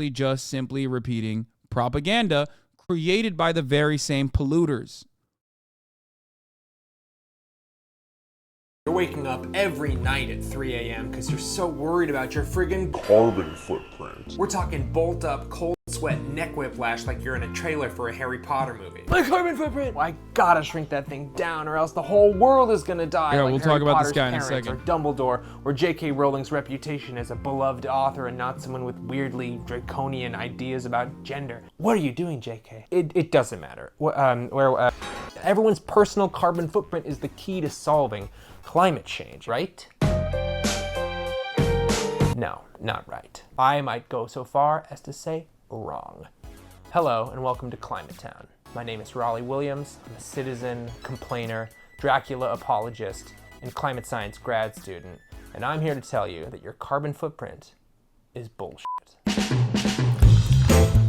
just simply repeating propaganda created by the very same polluters. You're waking up every night at 3 a.m. because you're so worried about your friggin' carbon footprint. We're talking bolt up, cold sweat, neck whiplash like you're in a trailer for a Harry Potter movie. My carbon footprint! Well, I gotta shrink that thing down or else the whole world is gonna die. Yeah, like we'll Harry talk about Potter's this guy in a parents, second. Or Dumbledore, or J.K. Rowling's reputation as a beloved author and not someone with weirdly draconian ideas about gender. What are you doing, J.K.? It doesn't matter. Everyone's personal carbon footprint is the key to solving climate change, right? No, not right. I might go so far as to say wrong. Hello and welcome to Climate Town. My name is Raleigh Williams. I'm a citizen, complainer, Dracula apologist, and climate science grad student, and I'm here to tell you that your carbon footprint is bullshit.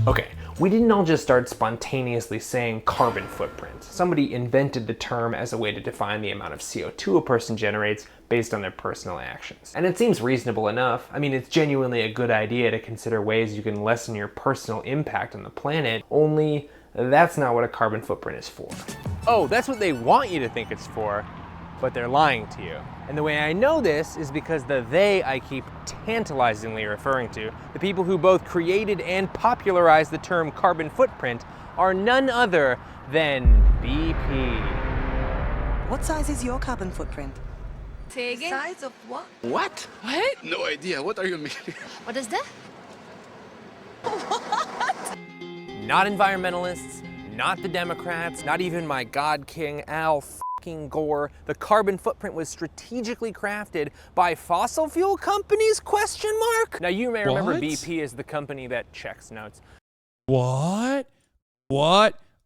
Okay, we didn't all just start spontaneously saying carbon footprint. Somebody invented the term as a way to define the amount of CO2 a person generates based on their personal actions. And it seems reasonable enough. I mean, it's genuinely a good idea to consider ways you can lessen your personal impact on the planet, only that's not what a carbon footprint is for. Oh, that's what they want you to think it's for, but they're lying to you. And the way I know this is because the they I keep tantalizingly referring to, the people who both created and popularized the term carbon footprint, are none other than BP. What size is your carbon footprint? Say again? Size of what? What? What? No idea. What are you making? What is that? Not environmentalists, not the Democrats, not even my God King Al Gore. The carbon footprint was strategically crafted by fossil fuel companies, question mark? Now you may remember What? BP is the company that checks notes. What?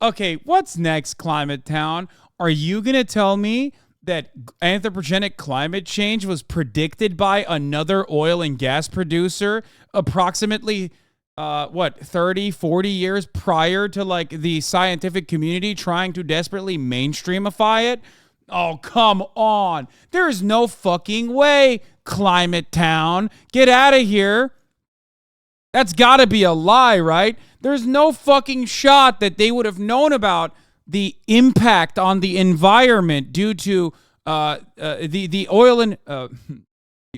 Okay, what's next, Climate Town? Are you going to tell me that anthropogenic climate change was predicted by another oil and gas producer approximately 30, 40 years prior to like the scientific community trying to desperately mainstreamify it? Oh, come on. There is no fucking way, Climate Town. Get out of here. That's gotta be a lie, right? There's no fucking shot that they would have known about the impact on the environment due to the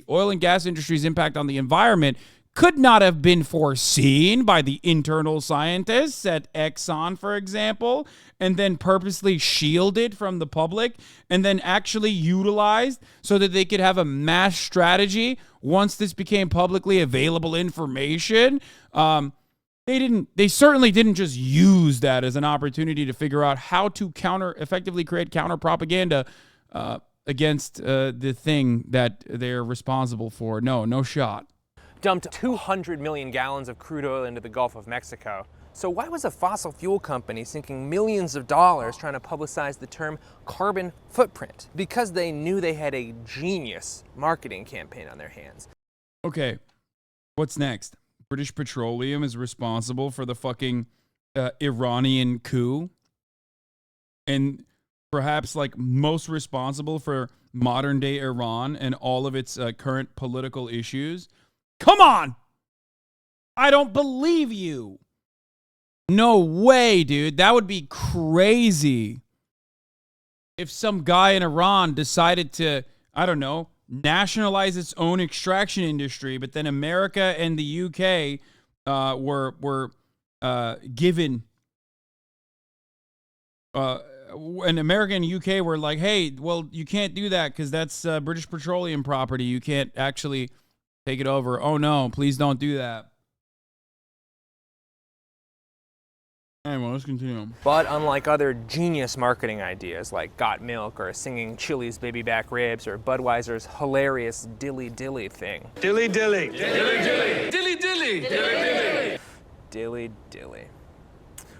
oil and gas industry's impact on the environment could not have been foreseen by the internal scientists at Exxon, for example, and then purposely shielded from the public and then actually utilized so that they could have a mass strategy once this became publicly available information. They certainly didn't just use that as an opportunity to figure out how to effectively create counter propaganda against the thing that they're responsible for. No shot. Dumped 200 million gallons of crude oil into the Gulf of Mexico. So why was a fossil fuel company sinking millions of dollars trying to publicize the term carbon footprint? Because they knew they had a genius marketing campaign on their hands. Okay, what's next? British Petroleum is responsible for the fucking Iranian coup. And perhaps like most responsible for modern day Iran and all of its current political issues. Come on! I don't believe you. No way, dude. That would be crazy. If some guy in Iran decided to, I don't know, nationalize its own extraction industry, but then America and the UK were given, and America and UK were like, hey, well, you can't do that because that's British Petroleum property. You can't actually take it over. Oh no, please don't do that. Anyway, let's continue. But unlike other genius marketing ideas like Got Milk or singing Chili's Baby Back Ribs or Budweiser's hilarious Dilly Dilly thing. Dilly dilly. Dilly dilly. Dilly dilly. Dilly dilly. Dilly Dilly.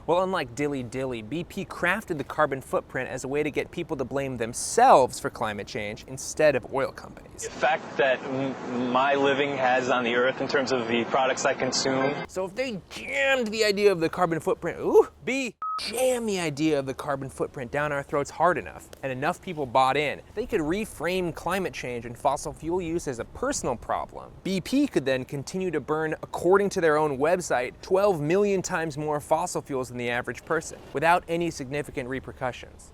Well, unlike Dilly Dilly, BP crafted the carbon footprint as a way to get people to blame themselves for climate change instead of oil companies. The fact that my living has on the earth in terms of the products I consume. So if they jammed the idea of the carbon footprint, ooh, jam the idea of the carbon footprint down our throats hard enough, and enough people bought in, they could reframe climate change and fossil fuel use as a personal problem. BP could then continue to burn, according to their own website, 12 million times more fossil fuels than the average person, without any significant repercussions.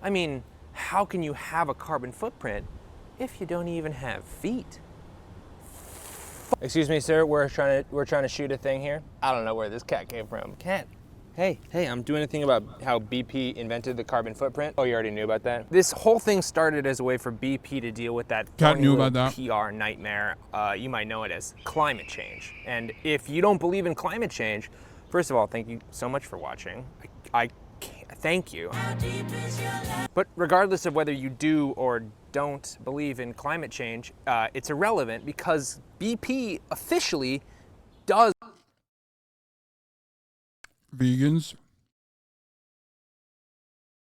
I mean, how can you have a carbon footprint if you don't even have feet? Excuse me, sir, we're trying to shoot a thing here. I don't know where this cat came from. Cat. Hey, I'm doing a thing about how BP invented the carbon footprint. Oh, you already knew about that? This whole thing started as a way for BP to deal with that Cat knew phony about little PR nightmare. You might know it as climate change. And if you don't believe in climate change, first of all, thank you so much for watching. I thank you. But regardless of whether you do or don't believe in climate change, it's irrelevant because BP officially does. Vegans,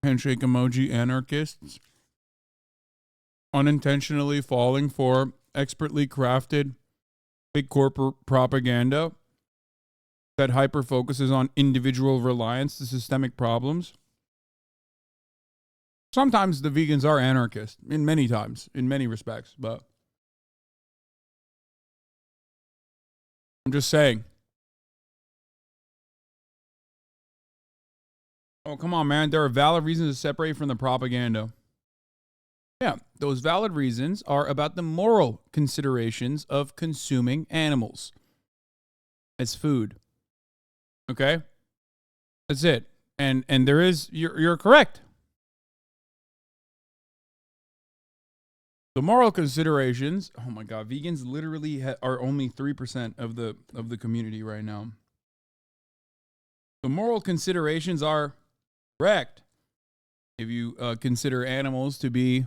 handshake emoji anarchists, unintentionally falling for expertly crafted big corporate propaganda that hyper focuses on individual reliance to systemic problems. Sometimes the vegans are anarchists, in many respects, but I'm just saying. Oh, come on, man. There are valid reasons to separate from the propaganda. Yeah, those valid reasons are about the moral considerations of consuming animals as food. Okay? That's it. And there is, you're correct. The moral considerations, oh my God, vegans literally are only 3% of the community right now. The moral considerations are correct. If you consider animals to be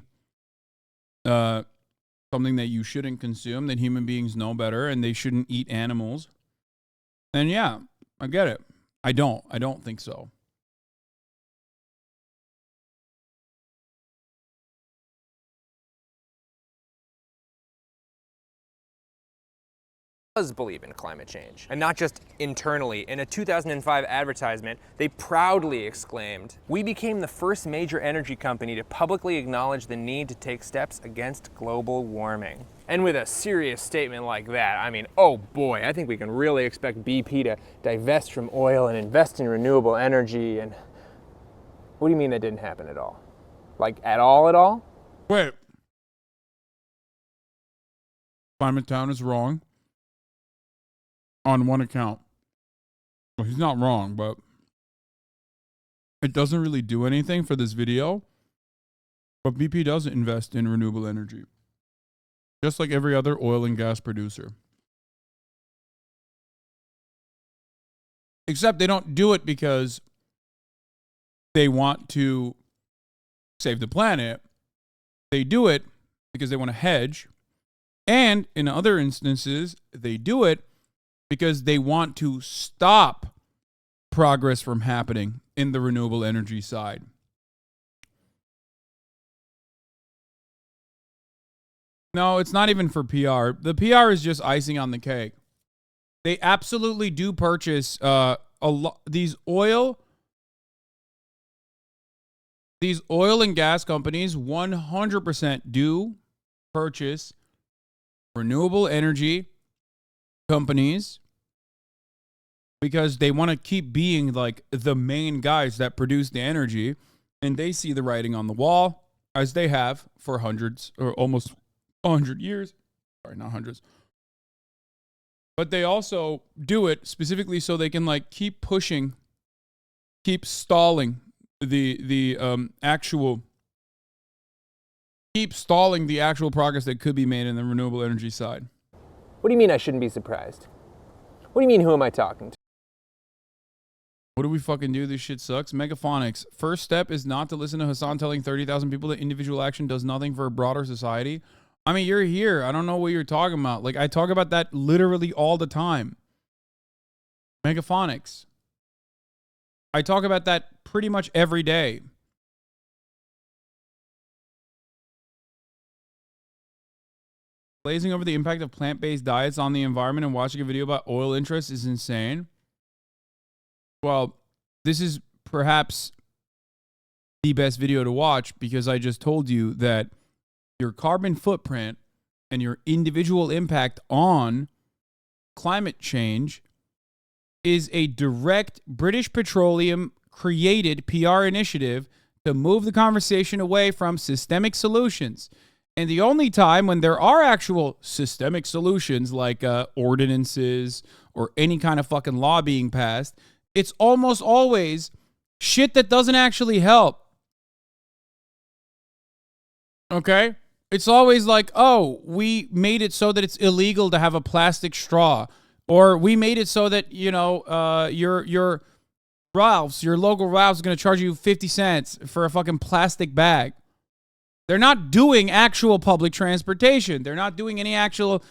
something that you shouldn't consume, that human beings know better and they shouldn't eat animals, then yeah, I get it. I don't think so. Does believe in climate change, and not just internally. In a 2005 advertisement, they proudly exclaimed, "We became the first major energy company to publicly acknowledge the need to take steps against global warming." And with a serious statement like that, I mean, oh boy, I think we can really expect BP to divest from oil and invest in renewable energy. And what do you mean that didn't happen at all? Like at all? Wait. Climate Town is wrong. On one account. Well, he's not wrong, but it doesn't really do anything for this video. But BP doesn't invest in renewable energy, just like every other oil and gas producer. Except they don't do it because they want to save the planet. They do it because they want to hedge. And in other instances, they do it because they want to stop progress from happening in the renewable energy side. No, it's not even for PR. The PR is just icing on the cake. They absolutely do purchase these oil and gas companies 100% do purchase renewable energy companies because they want to keep being like the main guys that produce the energy, and they see the writing on the wall, as they have for hundreds or almost 100 years. Sorry, not hundreds. But they also do it specifically so they can like keep pushing, keep stalling the actual progress that could be made in the renewable energy side. What do you mean I shouldn't be surprised? What do you mean, who am I talking to? What do we fucking do? This shit sucks. Megaphonics. First step is not to listen to Hasan telling 30,000 people that individual action does nothing for a broader society. I mean, you're here. I don't know what you're talking about. Like, I talk about that literally all the time. Megaphonics. I talk about that pretty much every day. Blazing over the impact of plant-based diets on the environment and watching a video about oil interests is insane. Well, this is perhaps the best video to watch, because I just told you that your carbon footprint and your individual impact on climate change is a direct British Petroleum created PR initiative to move the conversation away from systemic solutions. And the only time when there are actual systemic solutions like ordinances or any kind of fucking law being passed, it's almost always shit that doesn't actually help. Okay? It's always like, oh, we made it so that it's illegal to have a plastic straw. Or we made it so that, you know, your Ralph's, your local Ralph's is going to charge you 50 cents for a fucking plastic bag. They're not doing actual public transportation. They're not doing any actual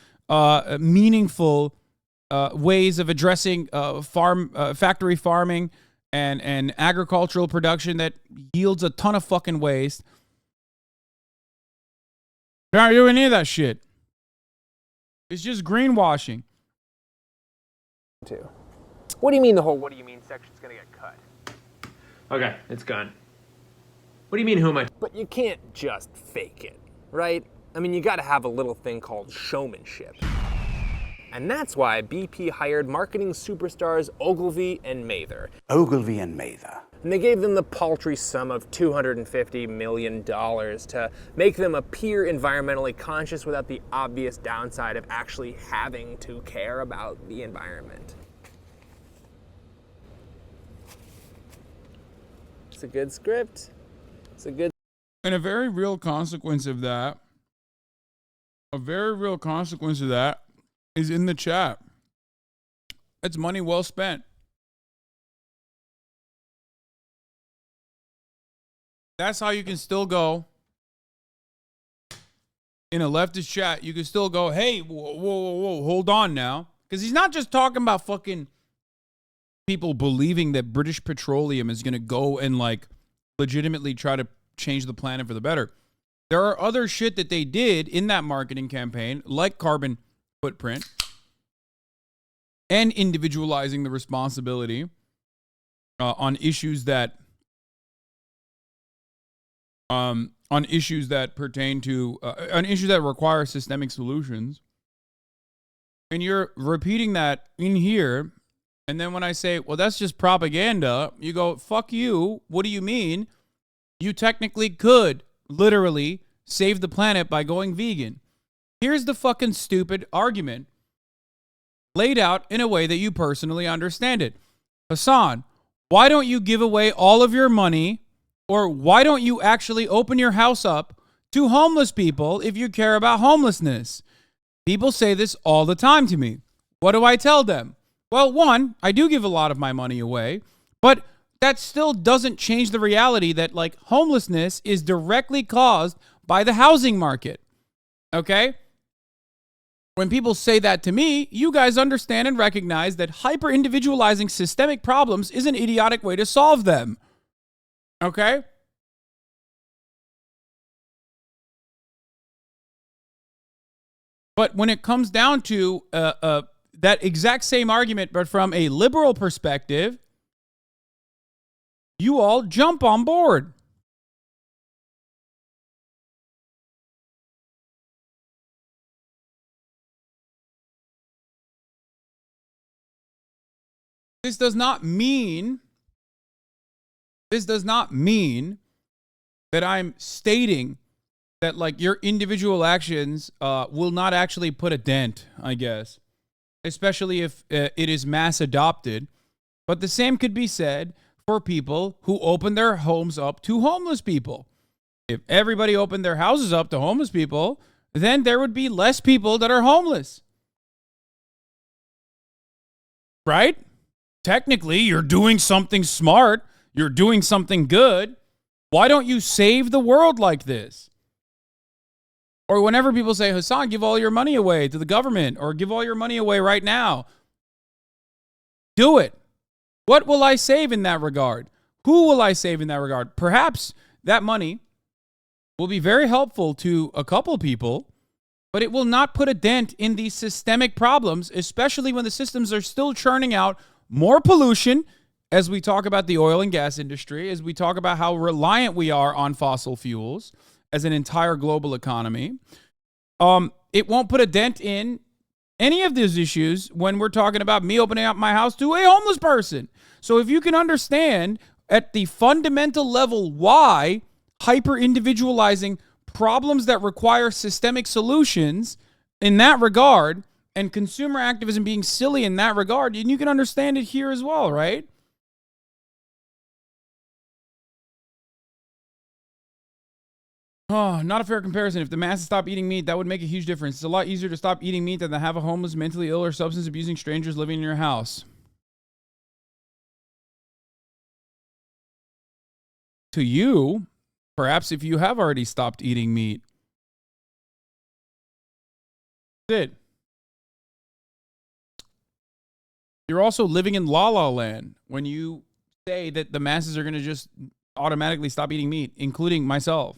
meaningful ways of addressing factory farming and agricultural production that yields a ton of fucking waste. They're not doing any of that shit. It's just greenwashing. Too. What do you mean the whole "what do you mean" section's gonna get cut? Okay, it's gone. What do you mean, who am I? But you can't just fake it, right? I mean, you gotta have a little thing called showmanship. And that's why BP hired marketing superstars Ogilvy and Mather. Ogilvy and Mather. And they gave them the paltry sum of $250 million to make them appear environmentally conscious without the obvious downside of actually having to care about the environment. It's a good script. It's a good... And a very real consequence of that, is in the chat. It's money well spent. That's how you can still go in a leftist chat. You can still go, hey, whoa, hold on now. Because he's not just talking about fucking people believing that British Petroleum is going to go and like legitimately try to change the planet for the better. There are other shit that they did in that marketing campaign, like carbon footprint and individualizing the responsibility on issues that pertain to on issues that require systemic solutions. And you're repeating that in here, and then when I say, well, that's just propaganda, you go, fuck you. What do you mean? You technically could literally save the planet by going vegan. Here's the fucking stupid argument laid out in a way that you personally understand it. Hasan, why don't you give away all of your money, or why don't you actually open your house up to homeless people if you care about homelessness? People say this all the time to me. What do I tell them? Well, one, I do give a lot of my money away, but that still doesn't change the reality that like homelessness is directly caused by the housing market. Okay? When people say that to me, you guys understand and recognize that hyper-individualizing systemic problems is an idiotic way to solve them. Okay? But when it comes down to that exact same argument, but from a liberal perspective, you all jump on board. This does not mean that I'm stating that like your individual actions will not actually put a dent, I guess, especially if it is mass adopted. But the same could be said for people who open their homes up to homeless people. If everybody opened their houses up to homeless people, then there would be less people that are homeless. Right? Technically, you're doing something smart. You're doing something good. Why don't you save the world like this? Or whenever people say, Hasan, give all your money away to the government, or give all your money away right now. Do it. What will I save in that regard? Who will I save in that regard? Perhaps that money will be very helpful to a couple people, but it will not put a dent in these systemic problems, especially when the systems are still churning out more pollution as we talk about the oil and gas industry, as we talk about how reliant we are on fossil fuels as an entire global economy, it won't put a dent in any of these issues when we're talking about me opening up my house to a homeless person. So if you can understand at the fundamental level why hyper-individualizing problems that require systemic solutions in that regard and consumer activism being silly in that regard, and you can understand it here as well, right? Oh, not a fair comparison. If the masses stop eating meat, that would make a huge difference. It's a lot easier to stop eating meat than to have a homeless, mentally ill, or substance abusing strangers living in your house. To you, perhaps if you have already stopped eating meat. That's it. You're also living in la la land when you say that the masses are going to just automatically stop eating meat, including myself.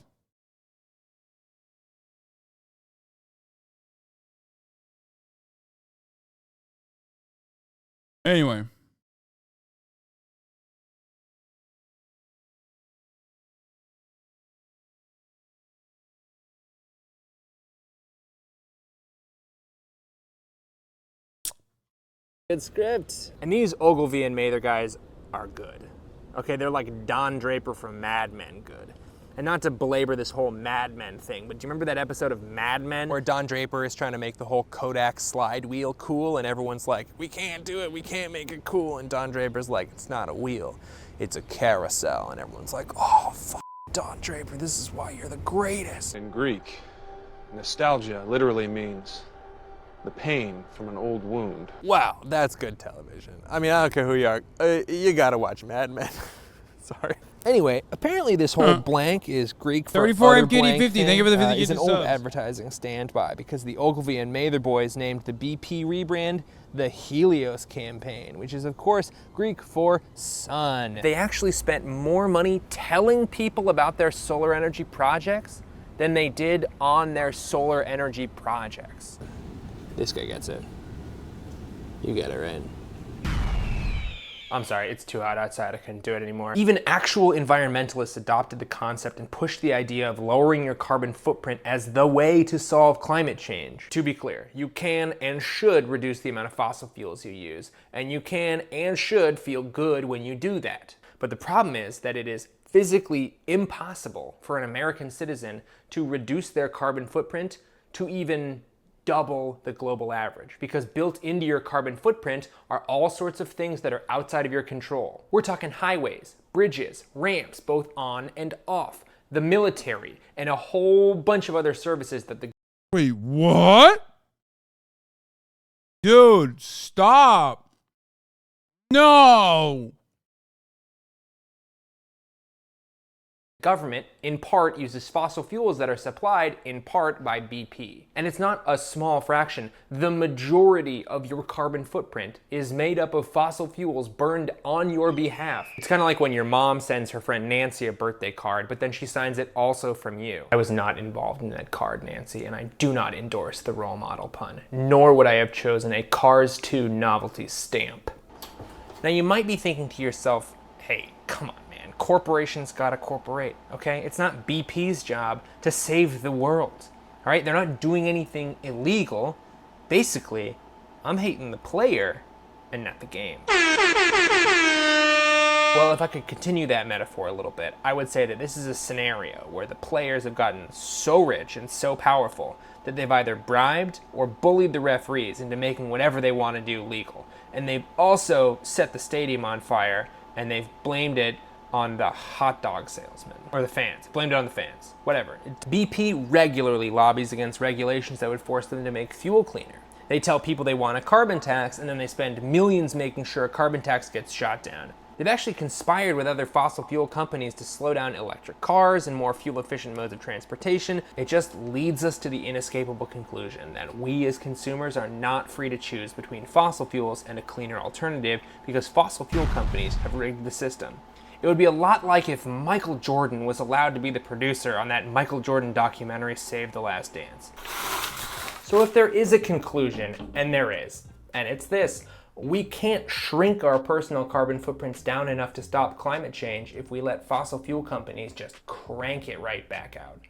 Anyway. Good script. And these Ogilvy and Mather guys are good. Okay, they're like Don Draper from Mad Men good. And not to belabor this whole Mad Men thing, but do you remember that episode of Mad Men where Don Draper is trying to make the whole Kodak slide wheel cool and everyone's like, we can't do it, we can't make it cool. And Don Draper's like, it's not a wheel, it's a carousel. And everyone's like, oh, Don Draper, this is why you're the greatest. In Greek, nostalgia literally means the pain from an old wound. Wow, that's good television. I mean, I don't care who you are, you gotta watch Mad Men. Sorry. Anyway, apparently this whole blank is Greek for 34 utter MKD blank 50. Thank you for the 50 is an old subs. advertising standby because the Ogilvy and Mather boys named the BP rebrand the Helios campaign, which is of course Greek for sun. They actually spent more money telling people about their solar energy projects than they did on their solar energy projects. This guy gets it. You get it, right? I'm sorry, it's too hot outside, I couldn't do it anymore. Even actual environmentalists adopted the concept and pushed the idea of lowering your carbon footprint as the way to solve climate change. To be clear, you can and should reduce the amount of fossil fuels you use, and you can and should feel good when you do that. But the problem is that it is physically impossible for an American citizen to reduce their carbon footprint to even double the global average, because built into your carbon footprint are all sorts of things that are outside of your control. We're talking highways, bridges, ramps, both on and off, the military, and a whole bunch of other services that the... Wait, what? Dude, stop. No. government, in part, uses fossil fuels that are supplied, in part, by BP. And it's not a small fraction. The majority of your carbon footprint is made up of fossil fuels burned on your behalf. It's kind of like when your mom sends her friend Nancy a birthday card, but then she signs it also from you. I was not involved in that card, Nancy, and I do not endorse the role model pun, nor would I have chosen a Cars 2 novelty stamp. Now you might be thinking to yourself, hey, come on, man, corporations gotta corporate, okay? It's not BP's job to save the world, all right? They're not doing anything illegal. Basically, I'm hating the player and not the game. Well, if I could continue that metaphor a little bit, I would say that this is a scenario where the players have gotten so rich and so powerful that they've either bribed or bullied the referees into making whatever they want to do legal. And they've also set the stadium on fire, and they've blamed it on the hot dog salesman, or the fans. Blamed it on the fans, whatever. BP regularly lobbies against regulations that would force them to make fuel cleaner. They tell people they want a carbon tax, and then they spend millions making sure a carbon tax gets shot down. They've actually conspired with other fossil fuel companies to slow down electric cars and more fuel-efficient modes of transportation. It just leads us to the inescapable conclusion that we as consumers are not free to choose between fossil fuels and a cleaner alternative because fossil fuel companies have rigged the system. It would be a lot like if Michael Jordan was allowed to be the producer on that Michael Jordan documentary, Save the Last Dance. So if there is a conclusion, and there is, and it's this: We can't shrink our personal carbon footprints down enough to stop climate change if we let fossil fuel companies just crank it right back out.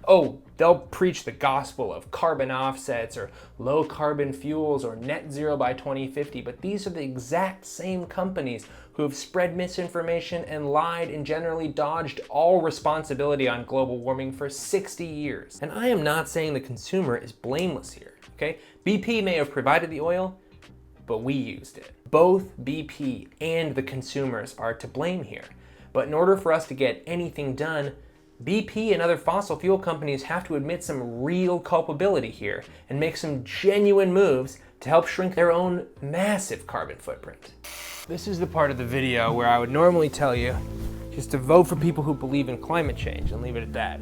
Oh, they'll preach the gospel of carbon offsets or low carbon fuels or net zero by 2050, but these are the exact same companies who have spread misinformation and lied and generally dodged all responsibility on global warming for 60 years. And I am not saying the consumer is blameless here, okay? BP may have provided the oil, but we used it. Both BP and the consumers are to blame here. But in order for us to get anything done, BP and other fossil fuel companies have to admit some real culpability here and make some genuine moves to help shrink their own massive carbon footprint. This is the part of the video where I would normally tell you just to vote for people who believe in climate change and leave it at that.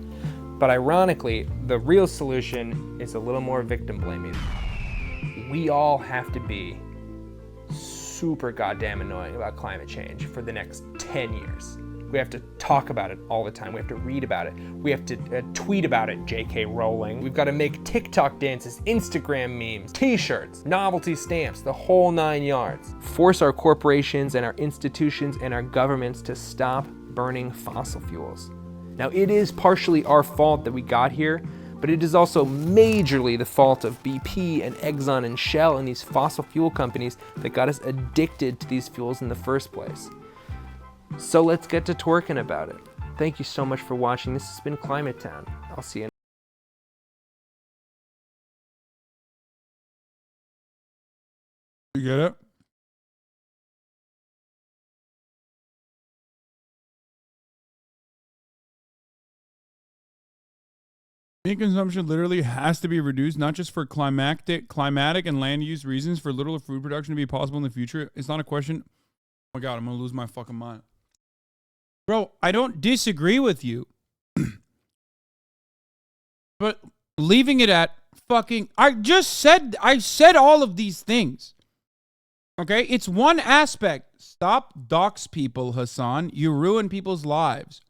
But ironically, the real solution is a little more victim blaming. We all have to be super goddamn annoying about climate change for the next 10 years. We have to talk about it all the time. We have to read about it. We have to tweet about it, JK Rowling. We've got to make TikTok dances, Instagram memes, t-shirts, novelty stamps, the whole 9 yards. Force our corporations and our institutions and our governments to stop burning fossil fuels. Now, it is partially our fault that we got here, but it is also majorly the fault of BP and Exxon and Shell and these fossil fuel companies that got us addicted to these fuels in the first place. So let's get to twerking about it. Thank you so much for watching. This has been Climate Town. I'll see you. You get it? Meat consumption literally has to be reduced, not just for climatic and land use reasons, for little food production to be possible in the future. It's not a question. Oh my God, I'm going to lose my fucking mind. Bro, I don't disagree with you. But leaving it at fucking... I said all of these things. Okay? It's one aspect. Stop dox people, Hasan. You ruin people's lives.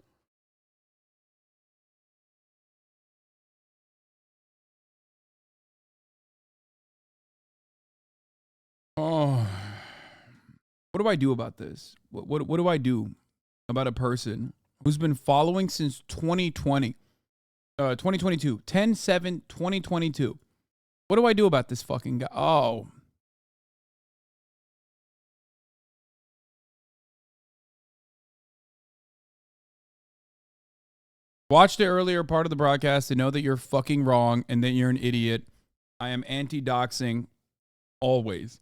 Oh. What do I do about this? What do I do about a person who's been following since 2022, 10/7/2022? What do I do about this fucking guy? Oh. Watch the earlier part of the broadcast to know that you're fucking wrong and that you're an idiot. I am anti-doxing always.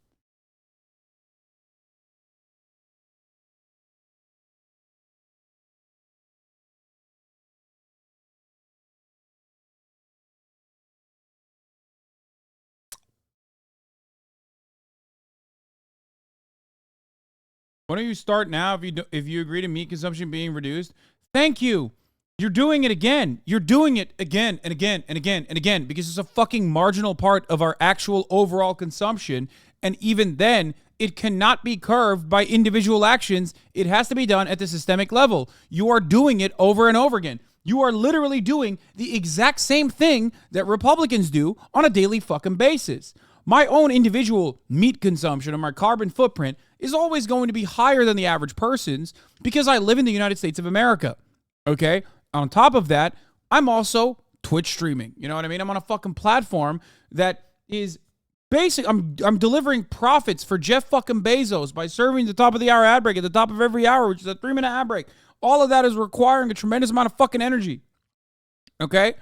Why don't you start now if you agree to meat consumption being reduced? Thank you. You're doing it again. You're doing it again and again and again and again because it's a fucking marginal part of our actual overall consumption. And even then, it cannot be curved by individual actions. It has to be done at the systemic level. You are doing it over and over again. You are literally doing the exact same thing that Republicans do on a daily fucking basis. My own individual meat consumption or my carbon footprint is always going to be higher than the average person's because I live in the United States of America. Okay? On top of that, I'm also Twitch streaming. You know what I mean? I'm on a fucking platform that is basic. I'm delivering profits for Jeff fucking Bezos by serving the top of the hour ad break at the top of every hour, which is a 3-minute ad break. All of that is requiring a tremendous amount of fucking energy. Okay?